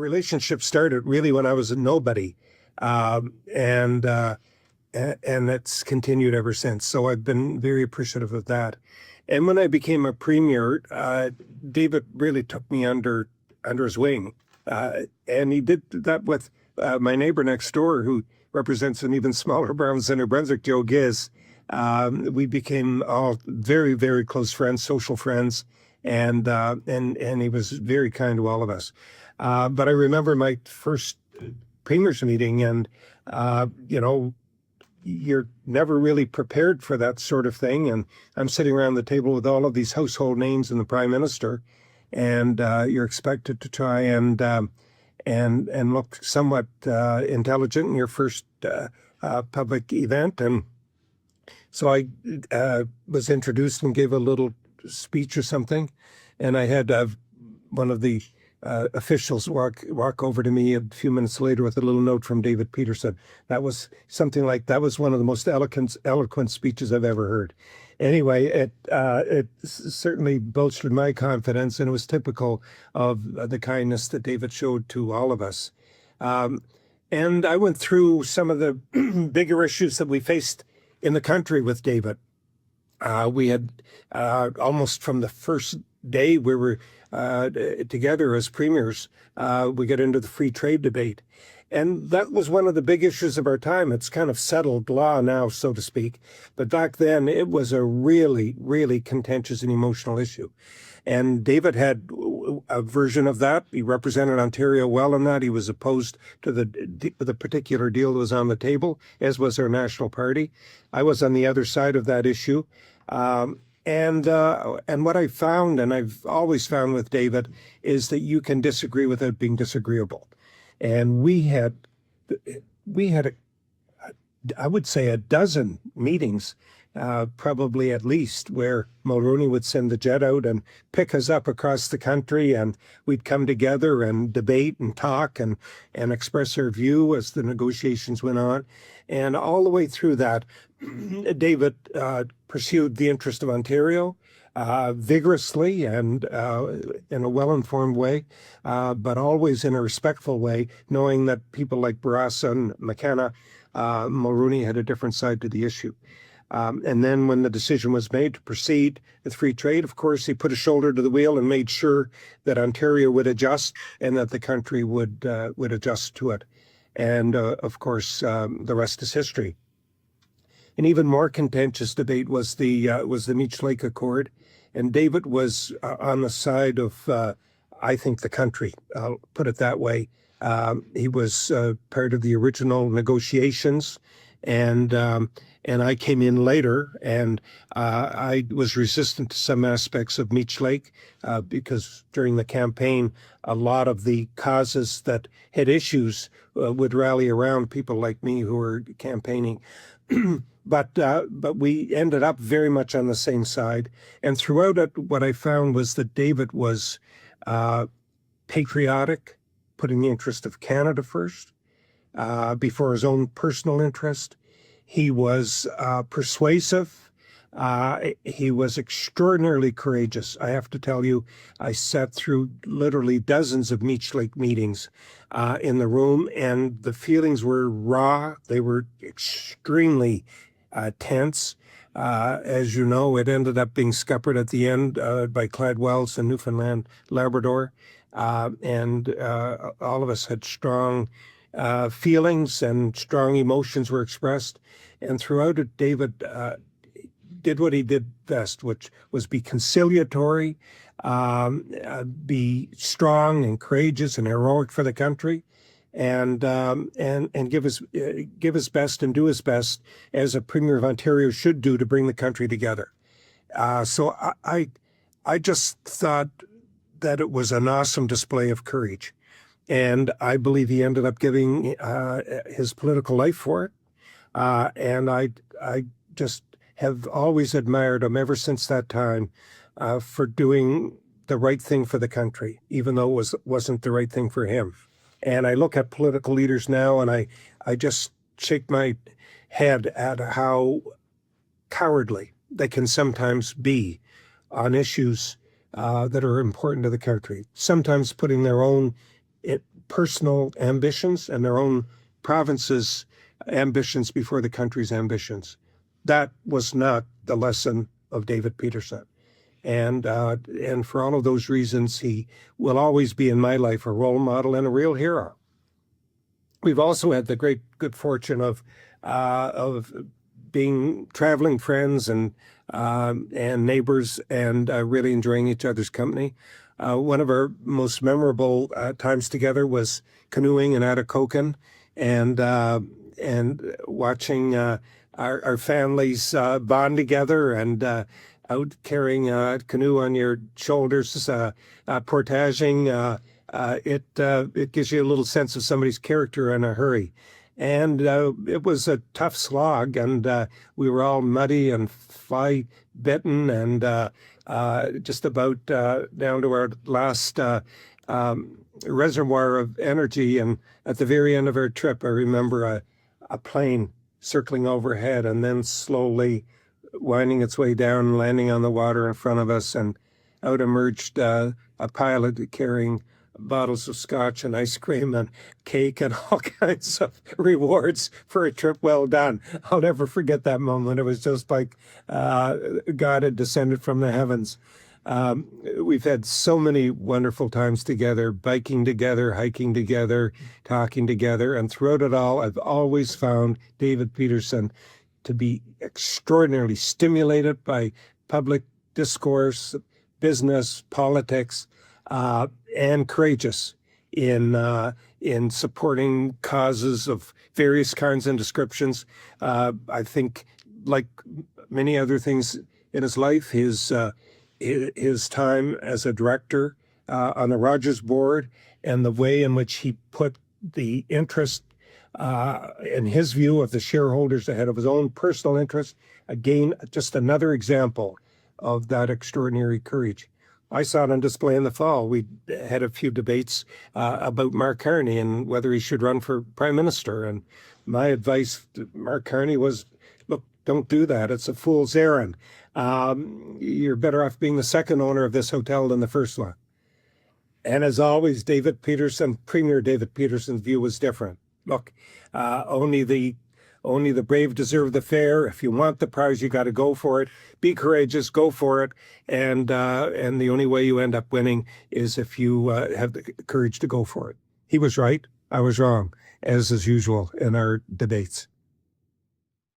relationship started really when I was a nobody, and it's continued ever since. So I've been very appreciative of that. And when I became a premier, David really took me under his wing, and he did that with my neighbor next door, who represents an even smaller province in New Brunswick, Joe Giz. We became all very, very close friends, social friends, and he was very kind to all of us. But I remember my first premiers meeting, and you're never really prepared for that sort of thing. And I'm sitting around the table with all of these household names and the Prime Minister, and you're expected to try and look somewhat intelligent in your first public event. And so I was introduced and gave a little speech or something, and I had one of the officials walk over to me a few minutes later with a little note from David Peterson. That was one of the most eloquent speeches I've ever heard. Anyway, it certainly bolstered my confidence, and it was typical of the kindness that David showed to all of us. And I went through some of the bigger issues that we faced in the country with David. We had almost from the first day we were together as premiers, we got into the free trade debate. And that was one of the big issues of our time. It's kind of settled law now, so to speak. But back then, it was a really, really contentious and emotional issue. And David had a version of that. He represented Ontario well in that. He was opposed to the particular deal that was on the table, as was our national party. I was on the other side of that issue. And what I found, and I've always found with David, is that you can disagree without being disagreeable. And we had I would say a dozen meetings, probably at least, where Mulroney would send the jet out and pick us up across the country, and we'd come together and debate and talk and express our view as the negotiations went on. And all the way through that, David pursued the interest of Ontario vigorously and in a well-informed way, but always in a respectful way, knowing that people like Barassa and McKenna, Mulroney had a different side to the issue. And then when the decision was made to proceed with free trade, of course, he put a shoulder to the wheel and made sure that Ontario would adjust and that the country would adjust to it. And of course, the rest is history. An even more contentious debate was the Meech Lake Accord, and David was on the side of, I think, the country. I'll put it that way. He was part of the original negotiations, and I came in later, and I was resistant to some aspects of Meech Lake because during the campaign, a lot of the causes that had issues would rally around people like me who were campaigning. But we ended up very much on the same side. And throughout it, what I found was that David was patriotic, putting the interest of Canada first, before his own personal interest. He was persuasive. He was extraordinarily courageous. I have to tell you, I sat through literally dozens of Meech Lake meetings in the room, and the feelings were raw. They were extremely tense. As you know, it ended up being scuppered at the end by Clyde Wells in Newfoundland, Labrador. And all of us had strong feelings and strong emotions were expressed. And throughout it, David did what he did best, which was be conciliatory, be strong and courageous and heroic for the country, and give his best and do his best as a Premier of Ontario should do to bring the country together. So I just thought that it was an awesome display of courage. And I believe he ended up giving his political life for it. And I just have always admired him ever since that time for doing the right thing for the country, even though it wasn't the right thing for him. And I look at political leaders now and I just shake my head at how cowardly they can sometimes be on issues that are important to the country, sometimes putting their own personal ambitions and their own province's ambitions before the country's ambitions. That was not the lesson of David Peterson. And for all of those reasons, he will always be in my life a role model and a real hero. We've also had the great good fortune of being traveling friends and neighbors and really enjoying each other's company. One of our most memorable times together was canoeing in Atikokan and watching our families bond together and out carrying a canoe on your shoulders, portaging. It gives you a little sense of somebody's character in a hurry. And it was a tough slog, and we were all muddy and fly bitten and just about down to our last reservoir of energy. And at the very end of our trip, I remember a plane circling overhead and then slowly winding its way down and landing on the water in front of us. And out emerged a pilot carrying bottles of scotch and ice cream and cake and all kinds of rewards for a trip well done. I'll never forget that moment. It was just like God had descended from the heavens. We've had so many wonderful times together, biking together, hiking together, talking together. And throughout it all, I've always found David Peterson to be extraordinarily stimulated by public discourse, business, politics, and courageous in supporting causes of various kinds and descriptions. I think, like many other things in his life, his time as a director on the Rogers board and the way in which he put the interest in his view of the shareholders ahead of his own personal interest. Again, just another example of that extraordinary courage. I saw it on display in the fall. We had a few debates about Mark Carney and whether he should run for prime minister. And my advice to Mark Carney was, look, don't do that. It's a fool's errand. You're better off being the second owner of this hotel than the first one. And as always, Premier David Peterson's view was different. Look, only the brave deserve the fair. If you want the prize, you got to go for it. Be courageous, go for it. And the only way you end up winning is if you have the courage to go for it. He was right. I was wrong, as is usual in our debates.